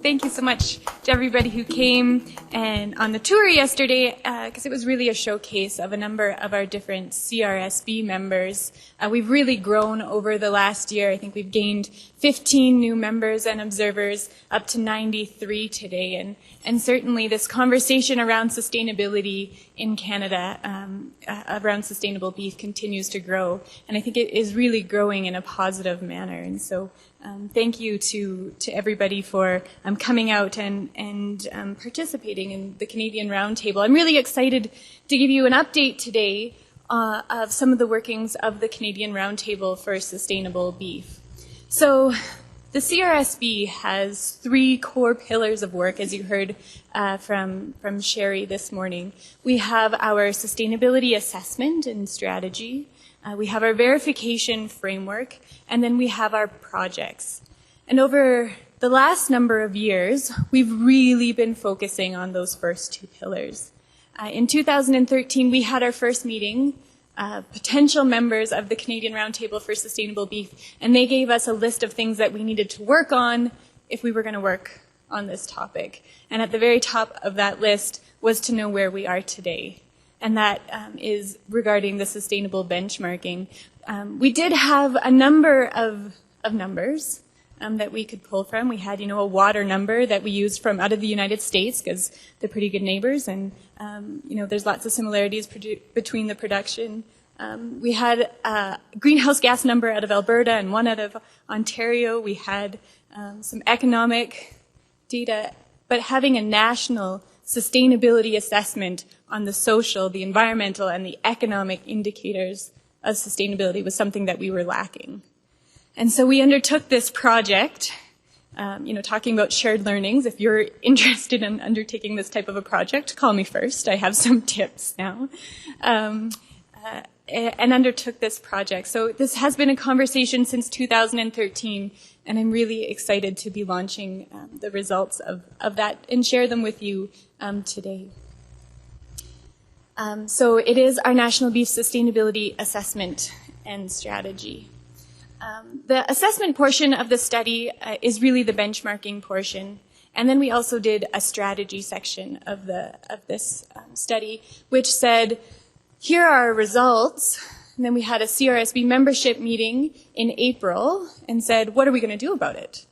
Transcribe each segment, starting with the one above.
Thank you so much to everybody who came and on the tour yesterday, because it was really a showcase of a number of our different CRSB members. We've really grown over the last year. I think we've gained 15 new members and observers, up to 93 today. And certainly this conversation around sustainability in Canada, around sustainable beef, continues to grow. And I think it is really growing in a positive manner. And so thank you to everybody for coming out and participating in the Canadian Roundtable. I'm really excited to give you an update today of some of the workings of the Canadian Roundtable for Sustainable Beef. So the CRSB has 3 core pillars of work, as you heard from Sherry this morning. We have our sustainability assessment and strategy. We have our verification framework, and then we have our projects. And over the last number of years, we've really been focusing on those first 2 pillars. In 2013, we had our first meeting, potential members of the Canadian Roundtable for Sustainable Beef, and they gave us a list of things that we needed to work on if we were going to work on this topic. And at the very top of that list was to know where we are today. And that is regarding the sustainable benchmarking. We did have a number of numbers that we could pull from. We had, a water number that we used from out of the United States because they're pretty good neighbors, and there's lots of similarities between the production. We had a greenhouse gas number out of Alberta and one out of Ontario. We had some economic data, but having a national sustainability assessment on the social, the environmental, and the economic indicators of sustainability was something that we were lacking. And so we undertook this project, talking about shared learnings. If you're interested in undertaking this type of a project, call me first. I have some tips now. And undertook this project. So this has been a conversation since 2013, and I'm really excited to be launching the results of that and share them with you today. So it is our National Beef Sustainability Assessment and Strategy. The assessment portion of the study is really the benchmarking portion. And then we also did a strategy section of this study, which said, here are our results. And then we had a CRSB membership meeting in April and said, what are we going to do about it?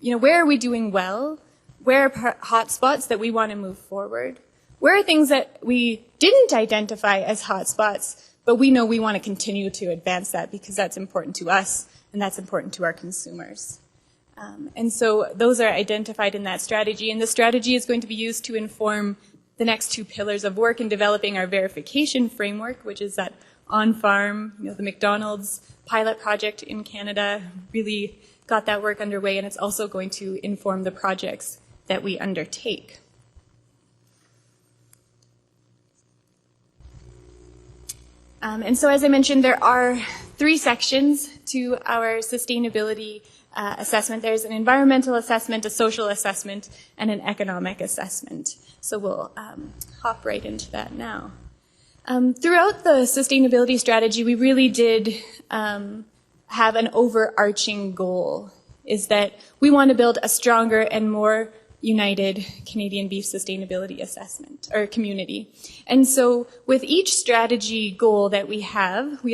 Where are we doing well? Where are hotspots that we want to move forward? Where are things that we didn't identify as hotspots, but we know we want to continue to advance that because that's important to us and that's important to our consumers. And so those are identified in that strategy, and the strategy is going to be used to inform the next 2 pillars of work in developing our verification framework, which is that on-farm, the McDonald's pilot project in Canada really got that work underway, and it's also going to inform the projects that we undertake. And so as I mentioned, there are 3 sections to our sustainability assessment. There's an environmental assessment, a social assessment, and an economic assessment. So we'll hop right into that now. Throughout the sustainability strategy, we really did have an overarching goal, is that we want to build a stronger and more united Canadian beef sustainability assessment or community. And so with each strategy goal that we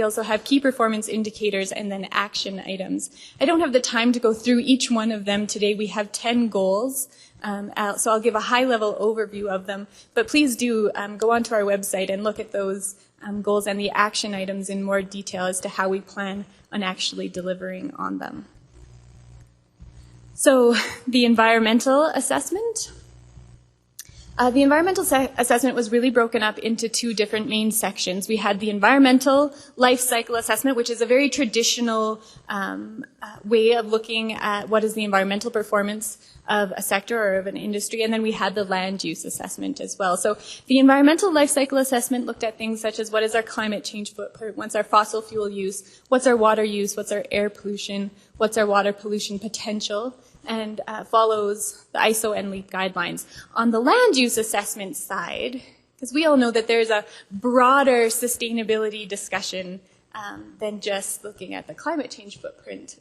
also have key performance indicators and then action items. I don't have the time to go through each one of them today. We have 10 goals. So I'll give a high-level overview of them, but please do go onto our website and look at those goals and the action items in more detail as to how we plan on actually delivering on them. So the environmental assessment. The environmental assessment was really broken up into 2 different main sections. We had the environmental life cycle assessment, which is a very traditional way of looking at what is the environmental performance of a sector or of an industry, and then we had the land use assessment as well. So the environmental life cycle assessment looked at things such as what is our climate change footprint, what's our fossil fuel use, what's our water use, what's our air pollution, what's our water pollution potential, and follows the ISO and LEAP guidelines. On the land use assessment side, because we all know that there's a broader sustainability discussion than just looking at the climate change footprint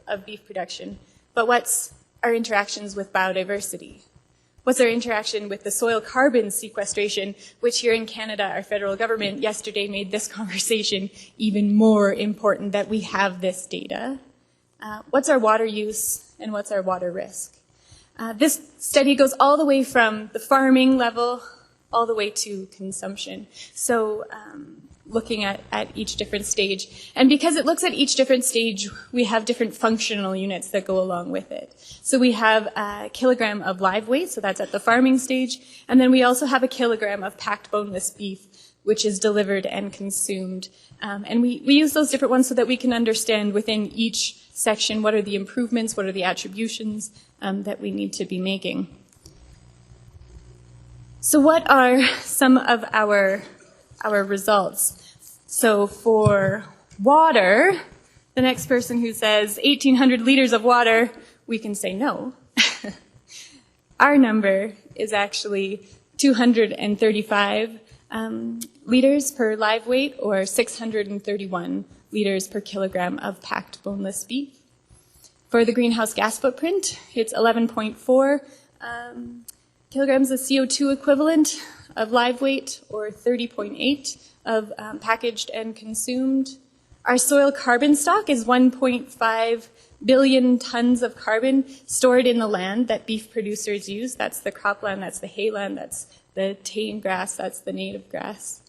of beef production. But what's our interactions with biodiversity? What's our interaction with the soil carbon sequestration, which here in Canada, our federal government yesterday made this conversation even more important that we have this data? What's our water use and what's our water risk? This study goes all the way from the farming level all the way to consumption. So looking at each different stage. And because it looks at each different stage, we have different functional units that go along with it. So we have a kilogram of live weight, so that's at the farming stage. And then we also have a kilogram of packed boneless beef, which is delivered and consumed. And we use those different ones so that we can understand within each section what are the improvements, what are the attributions that we need to be making. So what are some of our results? So for water, the next person who says 1,800 liters of water, we can say no. Our number is actually 235 liters per live weight, or 631 liters per kilogram of packed boneless beef. For the greenhouse gas footprint, it's 11.4 kilograms of CO2 equivalent of live weight, or 30.8 of packaged and consumed. Our soil carbon stock is 1.5 billion tons of carbon stored in the land that beef producers use. That's the cropland, that's the hayland, that's the tame grass, that's the native grass.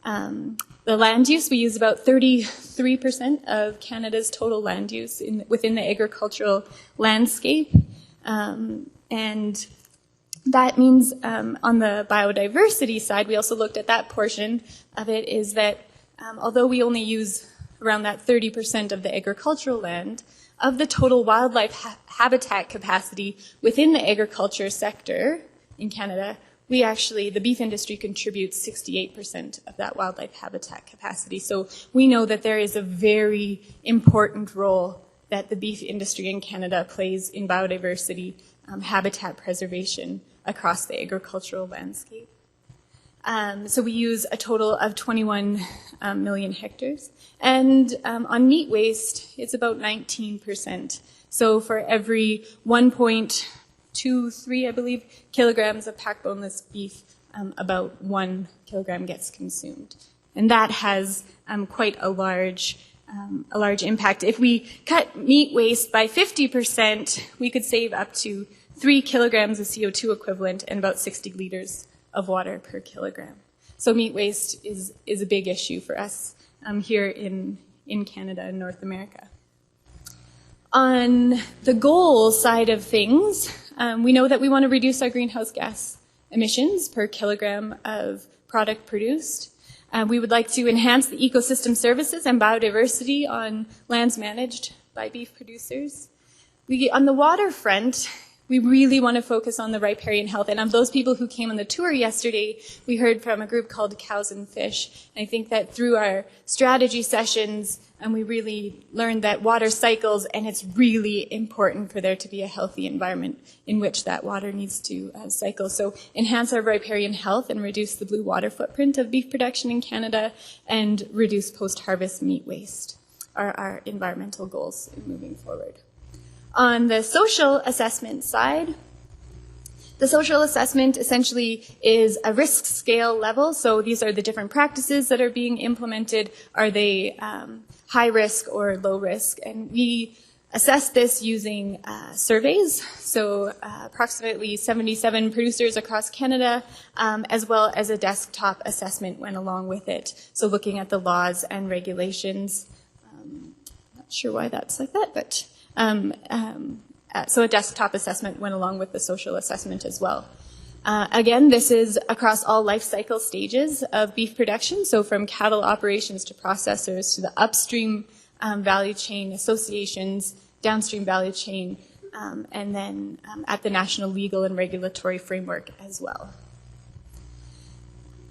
The land use, we use about 33% of Canada's total land use within the agricultural landscape. And that means on the biodiversity side, we also looked at that portion of it, is that although we only use around that 30% of the agricultural land, of the total wildlife habitat capacity within the agriculture sector in Canada, the beef industry contributes 68% of that wildlife habitat capacity. So we know that there is a very important role that the beef industry in Canada plays in biodiversity habitat preservation across the agricultural landscape. So we use a total of 21 million hectares. And on meat waste, it's about 19%. So for every 1.23, I believe, kilograms of packed boneless beef, about 1 kilogram gets consumed. And that has quite a large impact. If we cut meat waste by 50%, we could save up to 3 kilograms of CO2 equivalent and about 60 liters of water per kilogram. So meat waste is a big issue for us here in Canada and North America. On the goal side of things, we know that we want to reduce our greenhouse gas emissions per kilogram of product produced. We would like to enhance the ecosystem services and biodiversity on lands managed by beef producers. On the water front, we really want to focus on the riparian health. And of those people who came on the tour yesterday, we heard from a group called Cows and Fish. And I think that through our strategy sessions, we really learned that water cycles, and it's really important for there to be a healthy environment in which that water needs to cycle. So enhance our riparian health and reduce the blue water footprint of beef production in Canada, and reduce post-harvest meat waste are our environmental goals moving forward. On the social assessment side, the social assessment essentially is a risk scale level. So these are the different practices that are being implemented. Are they high risk or low risk? And we assess this using surveys. So approximately 77 producers across Canada, as well as a desktop assessment went along with it. So looking at the laws and regulations. Not sure why that's like that, but so a desktop assessment went along with the social assessment as well. Again, this is across all life cycle stages of beef production, so from cattle operations to processors to the upstream value chain associations, downstream value chain, and then at the national legal and regulatory framework as well.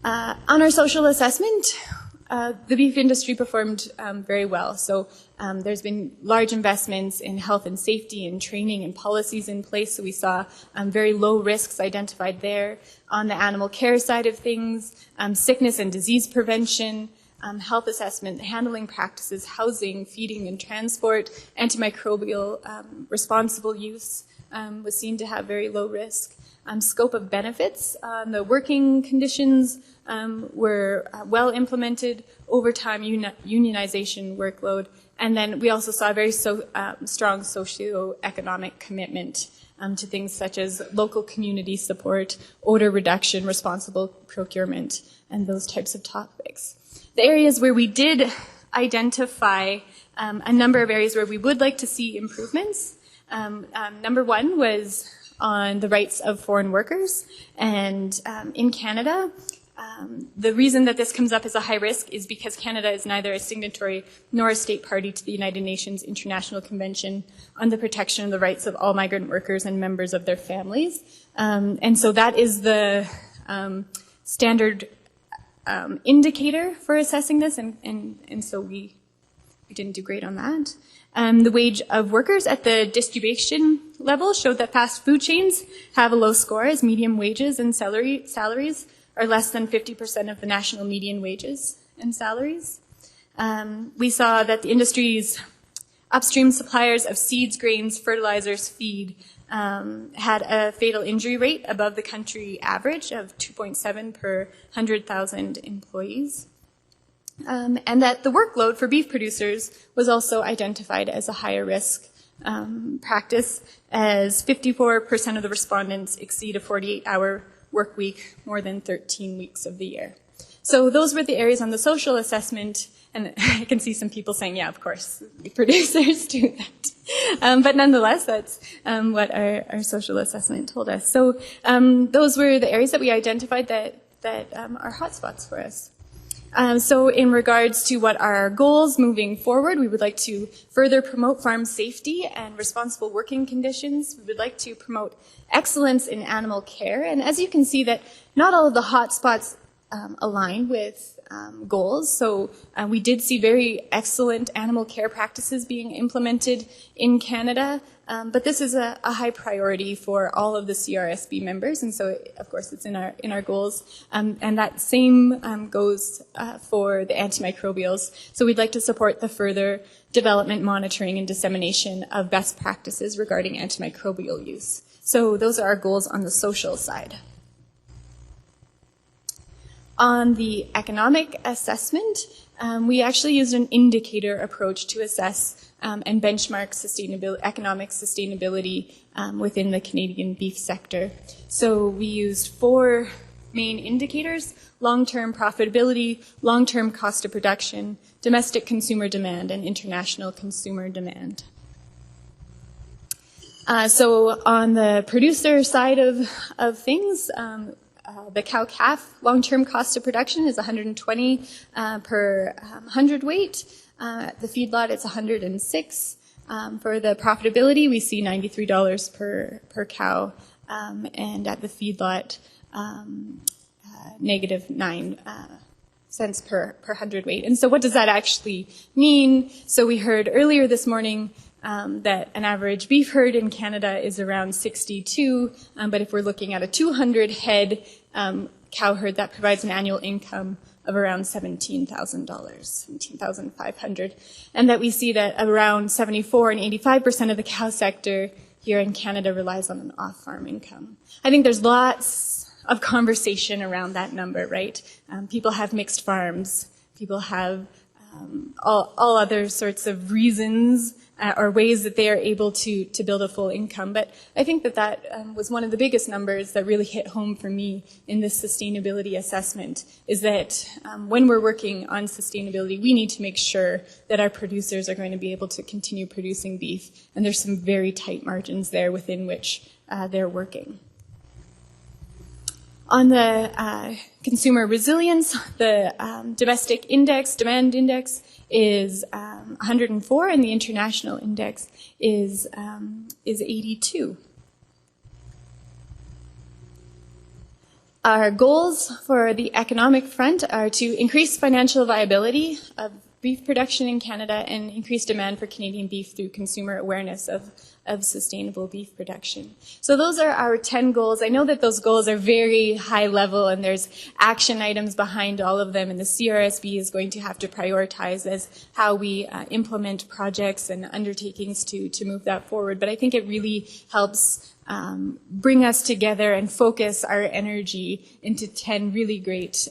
On our social assessment, the beef industry performed very well. So there's been large investments in health and safety and training and policies in place. So we saw very low risks identified there. On the animal care side of things, sickness and disease prevention, health assessment, handling practices, housing, feeding and transport, antimicrobial responsible use, was seen to have very low risk. Scope of benefits, the working conditions were well implemented, overtime unionization workload, and then we also saw a very strong socioeconomic commitment to things such as local community support, odor reduction, responsible procurement, and those types of topics. The areas where we did identify a number of areas where we would like to see improvements. Number one was on the rights of foreign workers. And in Canada, the reason that this comes up as a high risk is because Canada is neither a signatory nor a state party to the United Nations International Convention on the Protection of the Rights of All Migrant Workers and Members of Their Families. And so that is the standard indicator for assessing this, and so we didn't do great on that. The wage of workers at the distribution level showed that fast food chains have a low score, as median wages and salaries are less than 50% of the national median wages and salaries. We saw that the industry's upstream suppliers of seeds, grains, fertilizers, feed had a fatal injury rate above the country average of 2.7 per 100,000 employees. And that the workload for beef producers was also identified as a higher risk practice, as 54% of the respondents exceed a 48-hour work week more than 13 weeks of the year. So those were the areas on the social assessment, and I can see some people saying, yeah, of course, the producers do that. But nonetheless, that's what our social assessment told us. So those were the areas that we identified that are hotspots for us. So in regards to what are our goals moving forward, we would like to further promote farm safety and responsible working conditions. We would like to promote excellence in animal care. And as you can see, that not all of the hotspots align with goals. So we did see very excellent animal care practices being implemented in Canada. But this is a high priority for all of the CRSB members, and so of course it's in our goals. And that same goes for the antimicrobials. So we'd like to support the further development, monitoring, and dissemination of best practices regarding antimicrobial use. So those are our goals on the social side. On the economic assessment, we actually used an indicator approach to assess and benchmark economic sustainability within the Canadian beef sector. So we used 4 main indicators: long-term profitability, long-term cost of production, domestic consumer demand, and international consumer demand. So on the producer side of things, the cow-calf long-term cost of production is $120 per hundredweight. At the feedlot, it's $106. For the profitability, we see $93 per cow, and at the feedlot, negative 9 cents per hundredweight. And so what does that actually mean? So we heard earlier this morning that an average beef herd in Canada is around 62, but if we're looking at a 200 head cow herd, that provides an annual income of around $17,000, $17,500, and that we see that around 74 and 85% of the cow sector here in Canada relies on an off-farm income. I think there's lots of conversation around that number, right? People have mixed farms. People have all other sorts of reasons or ways that they are able to build a full income. But I think that was one of the biggest numbers that really hit home for me in this sustainability assessment, is that when we're working on sustainability, we need to make sure that our producers are going to be able to continue producing beef. And there's some very tight margins there within which they're working. On the consumer resilience, the domestic index, demand index, is 104, and the international index is 82. Our goals for the economic front are to increase financial viability of beef production in Canada and increased demand for Canadian beef through consumer awareness of sustainable beef production. So those are our 10 goals. I know that those goals are very high level and there's action items behind all of them, and the CRSB is going to have to prioritize as how we implement projects and undertakings to move that forward. But I think it really helps bring us together and focus our energy into 10 really great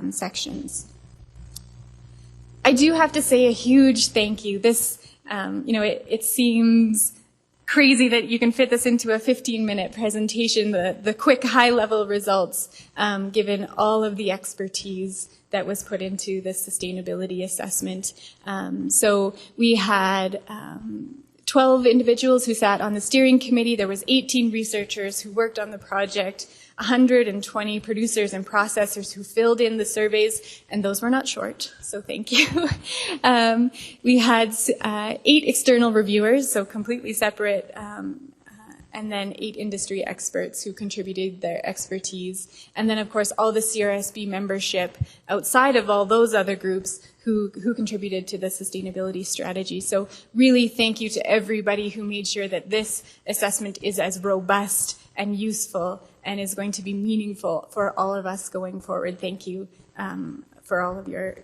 sections. I do have to say a huge thank you. This, it seems crazy that you can fit this into a 15-minute presentation, the quick high-level results, given all of the expertise that was put into the sustainability assessment. So we had 12 individuals who sat on the steering committee. There was 18 researchers who worked on the project, 120 producers and processors who filled in the surveys, and those were not short, so thank you. We had 8 external reviewers, so completely separate, and then 8 industry experts who contributed their expertise. And then, of course, all the CRSB membership outside of all those other groups who contributed to the sustainability strategy. So really thank you to everybody who made sure that this assessment is as robust and useful and is going to be meaningful for all of us going forward. Thank you for all of your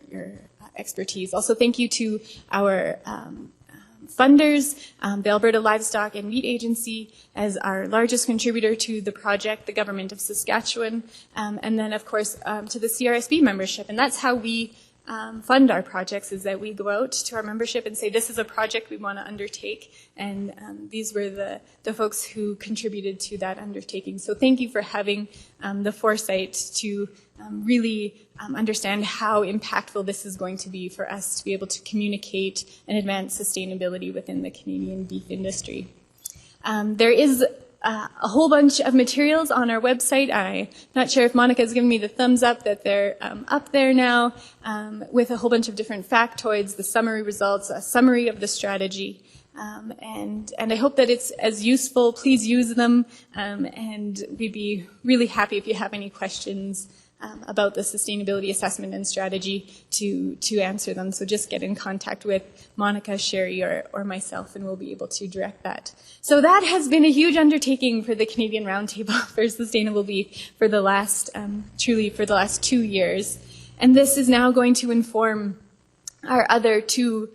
expertise. Also, thank you to our funders, the Alberta Livestock and Meat Agency as our largest contributor to the project, the Government of Saskatchewan, and then, of course, to the CRSB membership. And that's how we fund our projects, is that we go out to our membership and say, this is a project we want to undertake, and these were the folks who contributed to that undertaking. So thank you for having the foresight to really understand how impactful this is going to be for us to be able to communicate and advance sustainability within the Canadian beef industry. There is a whole bunch of materials on our website. I'm not sure if Monica's given me the thumbs up that they're up there now, with a whole bunch of different factoids, the summary results, a summary of the strategy. And I hope that it's as useful. Please use them, and we'd be really happy if you have any questions about the sustainability assessment and strategy to answer them. So just get in contact with Monica, Sherry, or myself, and we'll be able to direct that. So that has been a huge undertaking for the Canadian Roundtable for Sustainable Beef for the last, truly for the last 2 years. And this is now going to inform our other 2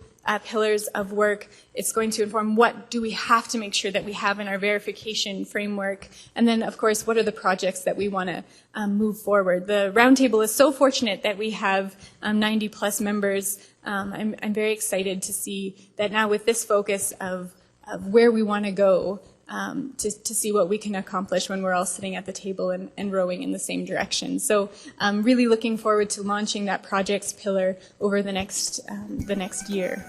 pillars of work. It's going to inform what do we have to make sure that we have in our verification framework, and then, of course, what are the projects that we want to move forward. The Roundtable is so fortunate that we have 90 plus members. I'm very excited to see that now with this focus of where we want to go, to see what we can accomplish when we're all sitting at the table and rowing in the same direction. So I'm really looking forward to launching that projects pillar over the next year.